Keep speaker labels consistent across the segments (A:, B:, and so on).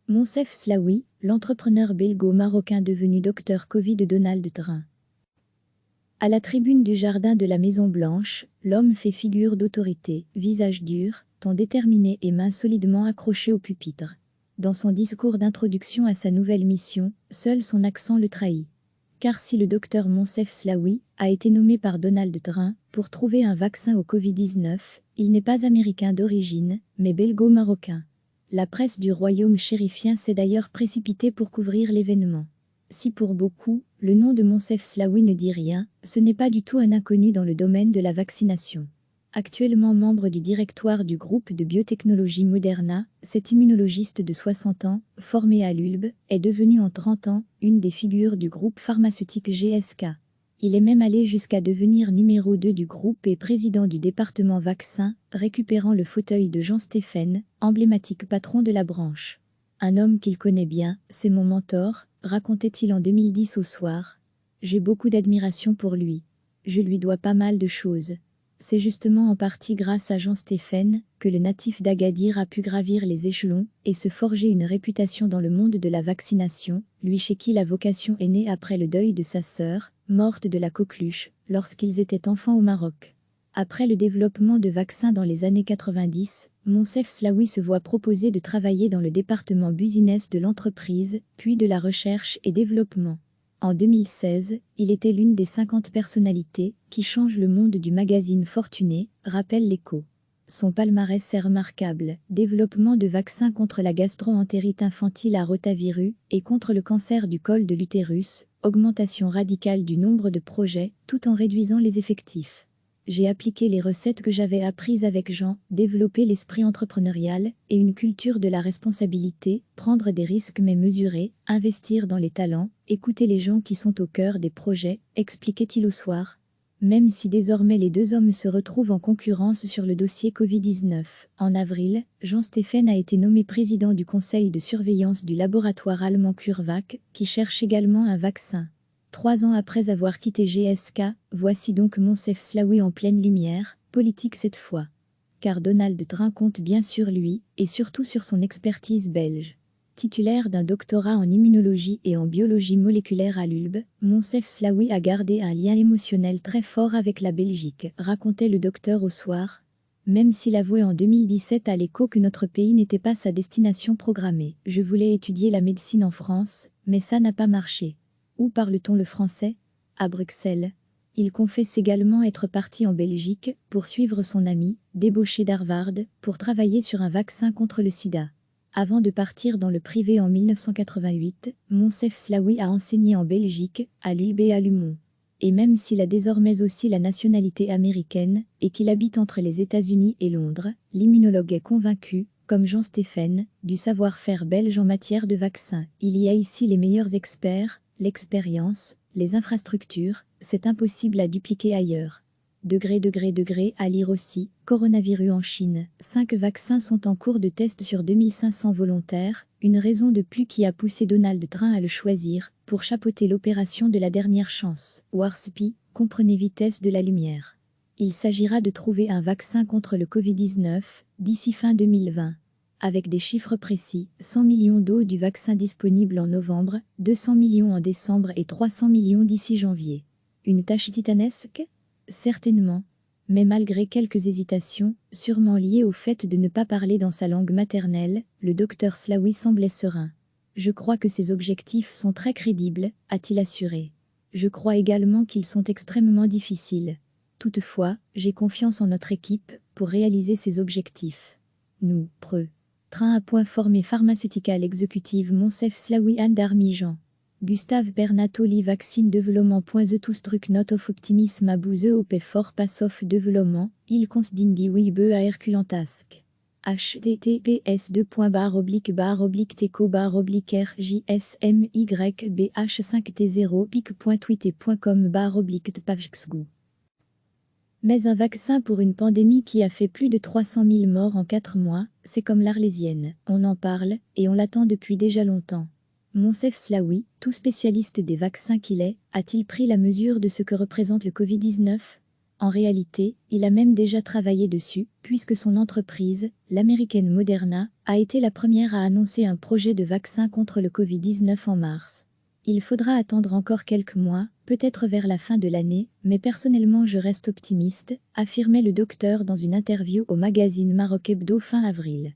A: Moncef Slaoui, l'entrepreneur belgo-marocain devenu docteur Covid de Donald Trump. À la tribune du jardin de la Maison-Blanche, l'homme fait figure d'autorité, visage dur, ton déterminé et mains solidement accrochées au pupitre. Dans son discours d'introduction à sa nouvelle mission, seul son accent le trahit. Car si le docteur Moncef Slaoui a été nommé par Donald Trump pour trouver un vaccin au Covid-19, il n'est pas américain d'origine, mais belgo-marocain. La presse du royaume chérifien s'est d'ailleurs précipitée pour couvrir l'événement. Si pour beaucoup, le nom de Moncef Slaoui ne dit rien, ce n'est pas du tout un inconnu dans le domaine de la vaccination. Actuellement membre du directoire du groupe de biotechnologie Moderna, cet immunologiste de 60 ans, formé à l'ULB, est devenu en 30 ans une des figures du groupe pharmaceutique GSK. Il est même allé jusqu'à devenir numéro 2 du groupe et président du département vaccin, récupérant le fauteuil de Jean Stéphane, emblématique patron de la branche. Un homme qu'il connaît bien, c'est mon mentor, racontait-il en 2010 au soir. J'ai beaucoup d'admiration pour lui. Je lui dois pas mal de choses. C'est justement en partie grâce à Jean Stéphane que le natif d'Agadir a pu gravir les échelons et se forger une réputation dans le monde de la vaccination, lui chez qui la vocation est née après le deuil de sa sœur, morte de la coqueluche, lorsqu'ils étaient enfants au Maroc. Après le développement de vaccins dans les années 90, Moncef Slaoui se voit proposer de travailler dans le département business de l'entreprise, puis de la recherche et développement. En 2016, il était l'une des 50 personnalités qui changent le monde du magazine Fortuné, rappelle l'Écho. Son palmarès est remarquable, développement de vaccins contre la gastro-entérite infantile à rotavirus et contre le cancer du col de l'utérus, augmentation radicale du nombre de projets tout en réduisant les effectifs. J'ai appliqué les recettes que j'avais apprises avec Jean, développé l'esprit entrepreneurial et une culture de la responsabilité, prendre des risques mais mesurés, investir dans les talents, écouter les gens qui sont au cœur des projets, expliquait-il au soir. Même si désormais les deux hommes se retrouvent en concurrence sur le dossier Covid-19, en avril, Jean Stéphane a été nommé président du conseil de surveillance du laboratoire allemand CureVac, qui cherche également un vaccin. 3 ans après avoir quitté GSK, voici donc Moncef Slaoui en pleine lumière, politique cette fois. Car Donald Trump compte bien sur lui, et surtout sur son expertise belge. Titulaire d'un doctorat en immunologie et en biologie moléculaire à l'ULB, Moncef Slaoui a gardé un lien émotionnel très fort avec la Belgique, racontait le docteur au soir. Même s'il avouait en 2017 à l'Écho que notre pays n'était pas sa destination programmée. Je voulais étudier la médecine en France, mais ça n'a pas marché. Où parle-t-on le français? À Bruxelles. Il confesse également être parti en Belgique pour suivre son ami, débauché d'Harvard, pour travailler sur un vaccin contre le sida. Avant de partir dans le privé en 1988, Moncef Slaoui a enseigné en Belgique, à l'ULB et à Lumont. Et même s'il a désormais aussi la nationalité américaine et qu'il habite entre les États-Unis et Londres, l'immunologue est convaincu, comme Jean Stéphane, du savoir-faire belge en matière de vaccins. Il y a ici les meilleurs experts, l'expérience, les infrastructures, c'est impossible à dupliquer ailleurs. À lire aussi, coronavirus en Chine, 5 vaccins sont en cours de test sur 2500 volontaires, une raison de plus qui a poussé Donald Trump à le choisir, pour chapeauter l'opération de la dernière chance. Warp, comprenez vitesse de la lumière. Il s'agira de trouver un vaccin contre le Covid-19, d'ici fin 2020. Avec des chiffres précis, 100 millions doses du vaccin disponible en novembre, 200 millions en décembre et 300 millions d'ici janvier. Une tâche titanesque? Certainement. Mais malgré quelques hésitations, sûrement liées au fait de ne pas parler dans sa langue maternelle, le docteur Slaoui semblait serein. Je crois que ces objectifs sont très crédibles, a-t-il assuré. Je crois également qu'ils sont extrêmement difficiles. Toutefois, j'ai confiance en notre équipe pour réaliser ces objectifs. Nous, preux. Train à point formé pharmaceutical exécutive Moncef Slaoui Andarmijan. Gustave Bernatoli vaccine développement. The tous truc not of optimisme à bouze au for pass of développement, il consdingi wibe à herculantasque. https://teco/rjsmybh5t0 pic.twitter.com/tpavxgou. Mais un vaccin pour une pandémie qui a fait plus de 300 000 morts en 4 mois, c'est comme l'Arlésienne, on en parle, et on l'attend depuis déjà longtemps. Moncef Slaoui, tout spécialiste des vaccins qu'il est, a-t-il pris la mesure de ce que représente le Covid-19? En réalité, il a même déjà travaillé dessus, puisque son entreprise, l'américaine Moderna, a été la première à annoncer un projet de vaccin contre le Covid-19 en mars. Il faudra attendre encore quelques mois, peut-être vers la fin de l'année, mais personnellement je reste optimiste, affirmait le docteur dans une interview au magazine Maroc Hebdo fin avril.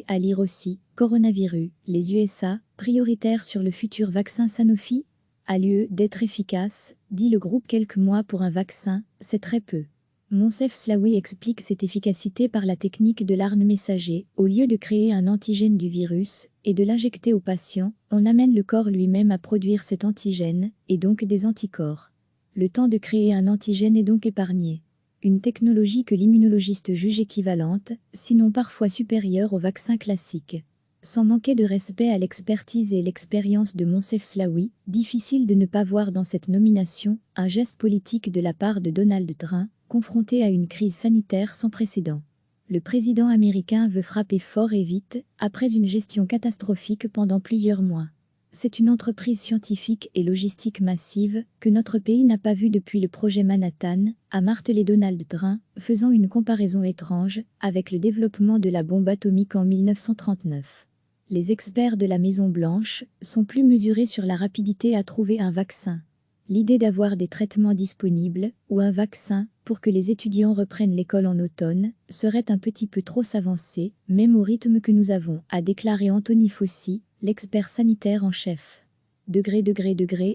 A: À lire aussi, coronavirus, les USA, prioritaires sur le futur vaccin Sanofi? A lieu d'être efficace, dit le groupe. Quelques mois pour un vaccin, c'est très peu. Moncef Slaoui explique cette efficacité par la technique de l'ARN messager. Au lieu de créer un antigène du virus et de l'injecter au patient, on amène le corps lui-même à produire cet antigène, et donc des anticorps. Le temps de créer un antigène est donc épargné. Une technologie que l'immunologiste juge équivalente, sinon parfois supérieure au vaccin classique. Sans manquer de respect à l'expertise et l'expérience de Moncef Slaoui, difficile de ne pas voir dans cette nomination un geste politique de la part de Donald Trump, confronté à une crise sanitaire sans précédent. Le président américain veut frapper fort et vite, après une gestion catastrophique pendant plusieurs mois. C'est une entreprise scientifique et logistique massive que notre pays n'a pas vue depuis le projet Manhattan, a martelé Donald Trump, faisant une comparaison étrange avec le développement de la bombe atomique en 1939. Les experts de la Maison-Blanche sont plus mesurés sur la rapidité à trouver un vaccin. L'idée d'avoir des traitements disponibles, ou un vaccin, pour que les étudiants reprennent l'école en automne, serait un petit peu trop s'avancer, même au rythme que nous avons, a déclaré Anthony Fauci, l'expert sanitaire en chef.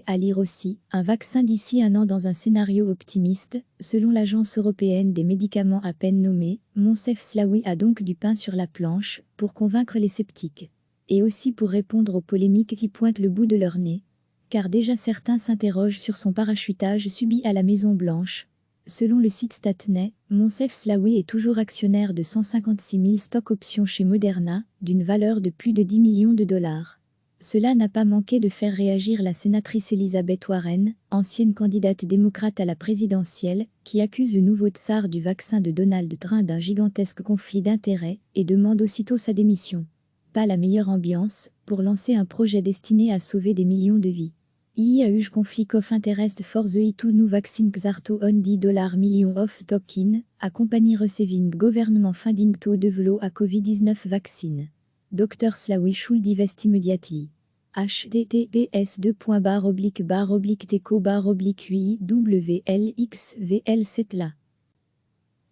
A: À lire aussi, un vaccin d'ici un an dans un scénario optimiste, selon l'Agence européenne des médicaments à peine nommée, Moncef Slaoui a donc du pain sur la planche, pour convaincre les sceptiques. Et aussi pour répondre aux polémiques qui pointent le bout de leur nez. Car déjà certains s'interrogent sur son parachutage subi à la Maison-Blanche. Selon le site Statnet, Moncef Slaoui est toujours actionnaire de 156 000 stocks options chez Moderna, d'une valeur de plus de 10 millions de dollars. Cela n'a pas manqué de faire réagir la sénatrice Elizabeth Warren, ancienne candidate démocrate à la présidentielle, qui accuse le nouveau tsar du vaccin de Donald Trump d'un gigantesque conflit d'intérêts et demande aussitôt sa démission. Pas la meilleure ambiance pour lancer un projet destiné à sauver des millions de vies. Il y a eu conflict of interest for the two new vaccine xarto on $10 million of stock in, a company receiving government funding to develop a COVID-19 vaccine. Dr. Slaoui should divest immediately. https://teco/ui/WLXVL7la.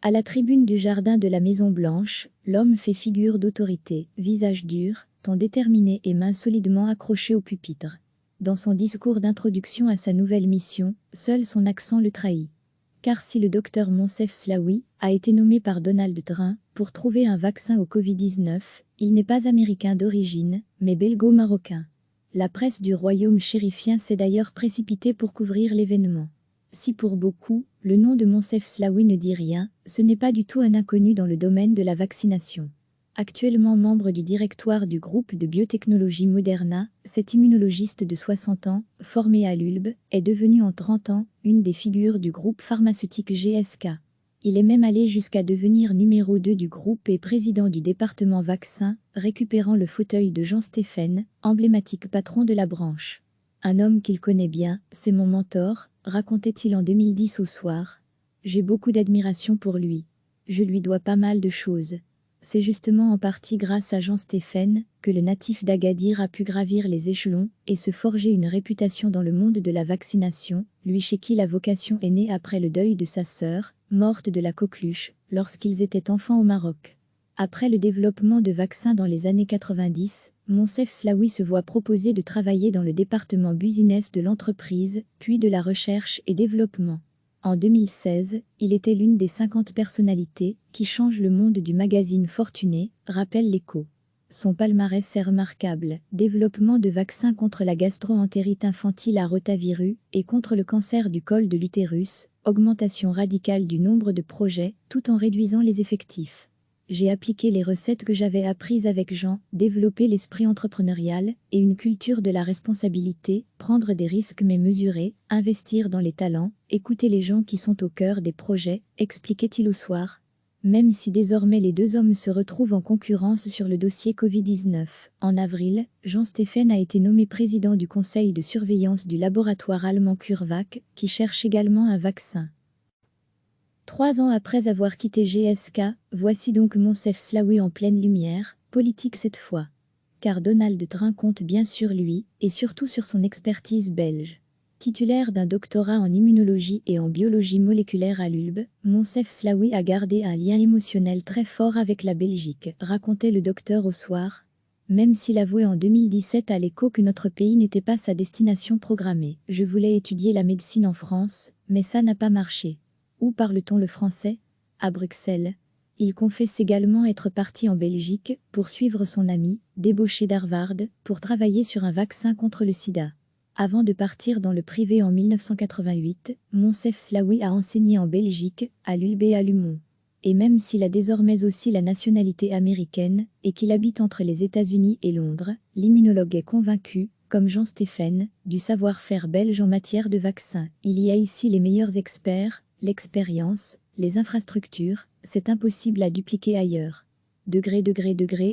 A: À la tribune du jardin de la Maison-Blanche, l'homme fait figure d'autorité, visage dur, ton déterminé et mains solidement accrochées au pupitre. Dans son discours d'introduction à sa nouvelle mission, seul son accent le trahit. Car si le docteur Moncef Slaoui a été nommé par Donald Trump pour trouver un vaccin au Covid-19, il n'est pas américain d'origine, mais belgo-marocain. La presse du royaume chérifien s'est d'ailleurs précipitée pour couvrir l'événement. Si pour beaucoup, le nom de Moncef Slaoui ne dit rien, ce n'est pas du tout un inconnu dans le domaine de la vaccination. Actuellement membre du directoire du groupe de biotechnologie Moderna, cet immunologiste de 60 ans, formé à l'Ulb, est devenu en 30 ans une des figures du groupe pharmaceutique GSK. Il est même allé jusqu'à devenir numéro 2 du groupe et président du département vaccin, récupérant le fauteuil de Jean Stéphane, emblématique patron de la branche. Un homme qu'il connaît bien, c'est mon mentor, racontait-il en 2010 au soir. J'ai beaucoup d'admiration pour lui. Je lui dois pas mal de choses. C'est justement en partie grâce à Jean Stéphane que le natif d'Agadir a pu gravir les échelons et se forger une réputation dans le monde de la vaccination, lui chez qui la vocation est née après le deuil de sa sœur, morte de la coqueluche, lorsqu'ils étaient enfants au Maroc. Après le développement de vaccins dans les années 90, Moncef Slaoui se voit proposer de travailler dans le département business de l'entreprise, puis de la recherche et développement. En 2016, il était l'une des 50 personnalités qui changent le monde du magazine Fortuné, rappelle l'Écho. Son palmarès est remarquable, développement de vaccins contre la gastro-entérite infantile à rotavirus et contre le cancer du col de l'utérus, augmentation radicale du nombre de projets tout en réduisant les effectifs. J'ai appliqué les recettes que j'avais apprises avec Jean, développé l'esprit entrepreneurial et une culture de la responsabilité, prendre des risques mais mesurés, investir dans les talents, écouter les gens qui sont au cœur des projets, expliquait-il au soir. Même si désormais les deux hommes se retrouvent en concurrence sur le dossier Covid-19, en avril, Jean Stéphane a été nommé président du conseil de surveillance du laboratoire allemand CureVac, qui cherche également un vaccin. 3 ans après avoir quitté GSK, voici donc Moncef Slaoui en pleine lumière, politique cette fois. Car Donald Trump compte bien sur lui, et surtout sur son expertise belge. Titulaire d'un doctorat en immunologie et en biologie moléculaire à l'ULB, Moncef Slaoui a gardé un lien émotionnel très fort avec la Belgique, racontait le docteur au soir, même s'il avouait en 2017 à l'Écho que notre pays n'était pas sa destination programmée. Je voulais étudier la médecine en France, mais ça n'a pas marché. Où parle-t-on le français? À Bruxelles. Il confesse également être parti en Belgique pour suivre son ami, débauché d'Harvard, pour travailler sur un vaccin contre le sida. Avant de partir dans le privé en 1988, Moncef Slaoui a enseigné en Belgique, à l'ULB et à Lumont. Et même s'il a désormais aussi la nationalité américaine et qu'il habite entre les États-Unis et Londres, l'immunologue est convaincu, comme Jean Stéphane, du savoir-faire belge en matière de vaccins. Il y a ici les meilleurs experts, l'expérience, les infrastructures, c'est impossible à dupliquer ailleurs.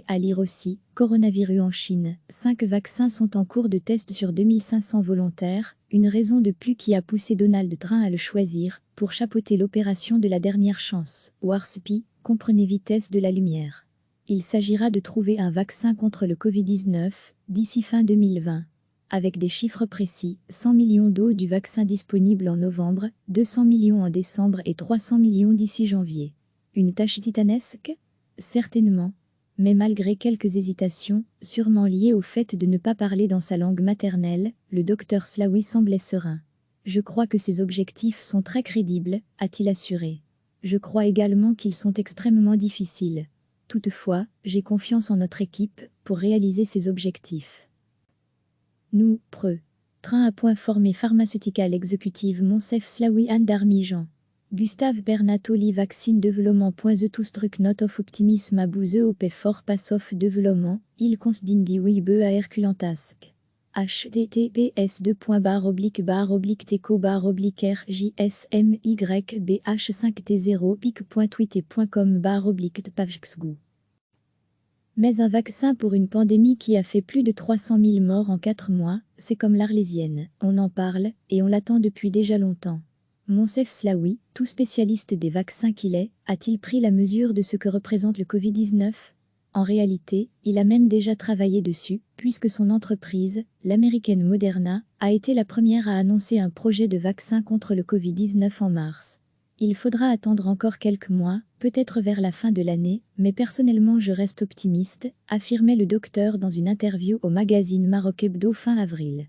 A: À lire aussi, coronavirus en Chine. 5 vaccins sont en cours de test sur 2500 volontaires, une raison de plus qui a poussé Donald Trump à le choisir, pour chapeauter l'opération de la dernière chance. Warp Speed, comprenez vitesse de la lumière. Il s'agira de trouver un vaccin contre le Covid-19, d'ici fin 2020. Avec des chiffres précis, 100 millions doses du vaccin disponible en novembre, 200 millions en décembre et 300 millions d'ici janvier. Une tâche titanesque? Certainement. Mais malgré quelques hésitations, sûrement liées au fait de ne pas parler dans sa langue maternelle, le docteur Slaoui semblait serein. Je crois que ses objectifs sont très crédibles, a-t-il assuré. Je crois également qu'ils sont extrêmement difficiles. Toutefois, j'ai confiance en notre équipe pour réaliser ces objectifs. Nous, preux. Train à point formé pharmaceutical exécutive Moncef Slaoui Anne Darmijan. Gustave Bernatoli Vaccine Développement. The to struck not of optimisme à bouze op for pass of développement, il consdingi wibe à Herculantask. https://teco/rjsmybh5t0 pic.twitter.com/tpavxgou. Mais un vaccin pour une pandémie qui a fait plus de 300 000 morts en 4 mois, c'est comme l'Arlésienne, on en parle, et on l'attend depuis déjà longtemps. Moncef Slaoui, tout spécialiste des vaccins qu'il est, a-t-il pris la mesure de ce que représente le Covid-19? En réalité, il a même déjà travaillé dessus, puisque son entreprise, l'américaine Moderna, a été la première à annoncer un projet de vaccin contre le Covid-19 en mars. Il faudra attendre encore quelques mois, peut-être vers la fin de l'année, mais personnellement je reste optimiste, affirmait le docteur dans une interview au magazine Maroc Hebdo fin avril.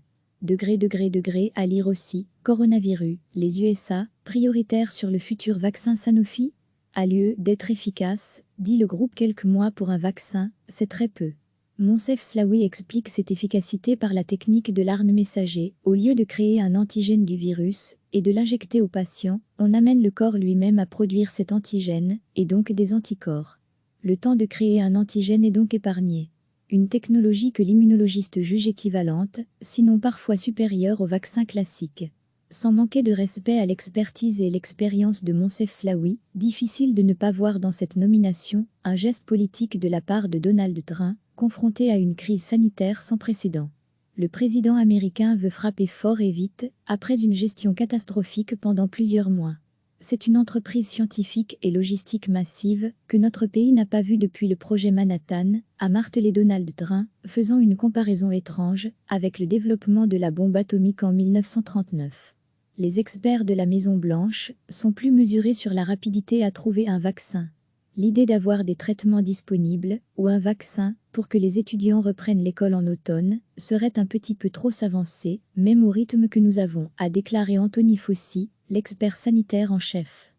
A: À lire aussi, coronavirus, les USA, prioritaires sur le futur vaccin Sanofi? À lieu d'être efficace, dit le groupe quelques mois pour un vaccin, c'est très peu. Moncef Slaoui explique cette efficacité par la technique de l'ARN messager. Au lieu de créer un antigène du virus et de l'injecter au patient, on amène le corps lui-même à produire cet antigène, et donc des anticorps. Le temps de créer un antigène est donc épargné. Une technologie que l'immunologiste juge équivalente, sinon parfois supérieure au vaccin classique. Sans manquer de respect à l'expertise et l'expérience de Moncef Slaoui, difficile de ne pas voir dans cette nomination un geste politique de la part de Donald Trump, confronté à une crise sanitaire sans précédent. Le président américain veut frapper fort et vite, après une gestion catastrophique pendant plusieurs mois. C'est une entreprise scientifique et logistique massive que notre pays n'a pas vue depuis le projet Manhattan, a martelé Donald Trump, faisant une comparaison étrange avec le développement de la bombe atomique en 1939. Les experts de la Maison-Blanche sont plus mesurés sur la rapidité à trouver un vaccin. L'idée d'avoir des traitements disponibles, ou un vaccin, pour que les étudiants reprennent l'école en automne, serait un petit peu trop s'avancer, même au rythme que nous avons, a déclaré Anthony Fauci, l'expert sanitaire en chef.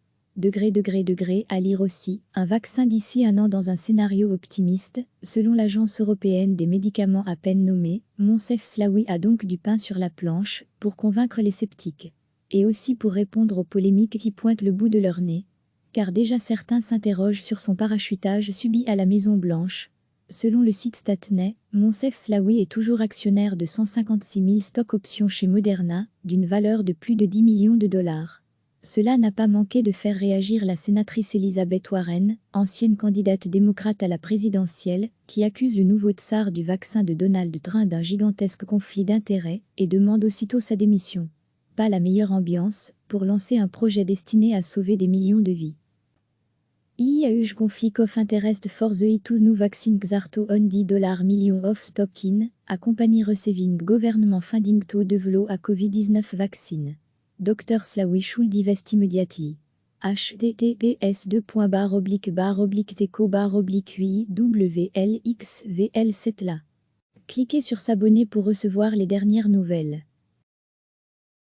A: À lire aussi, un vaccin d'ici un an dans un scénario optimiste, selon l'Agence européenne des médicaments à peine nommée, Moncef Slaoui a donc du pain sur la planche, pour convaincre les sceptiques. Et aussi pour répondre aux polémiques qui pointent le bout de leur nez. Car déjà certains s'interrogent sur son parachutage subi à la Maison-Blanche. Selon le site Statnet, Moncef Slaoui est toujours actionnaire de 156 000 stock options chez Moderna, d'une valeur de plus de 10 millions de dollars. Cela n'a pas manqué de faire réagir la sénatrice Elizabeth Warren, ancienne candidate démocrate à la présidentielle, qui accuse le nouveau tsar du vaccin de Donald Trump d'un gigantesque conflit d'intérêts et demande aussitôt sa démission. Pas la meilleure ambiance, pour lancer un projet destiné à sauver des millions de vies. Il y a eu conflict of interest for the two new vaccine xarto on $10 million of stock in, a company receiving government funding to develop a COVID-19 vaccine. Dr. Slawi should divest immediately. https://teco/ui wlxvl7 là. Cliquez sur s'abonner pour recevoir les dernières nouvelles.